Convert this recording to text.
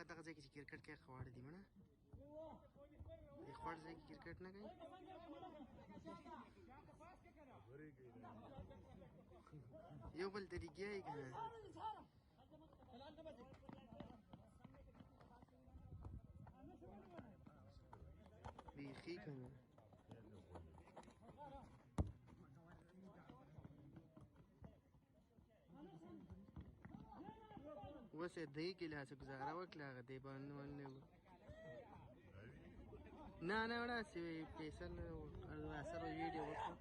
هغه دغه ځای کې چې کرکټ کوي خواړه دي مړه د خوړ ځای کې کرکټ نه کوي یو بل طریقې یې که نه بیخي که نه اوس یې دی کې لاس ګزاره وکړه هغه دی باندې ولنه نه نه وړه هسې فیصل سره ویډیو وکړو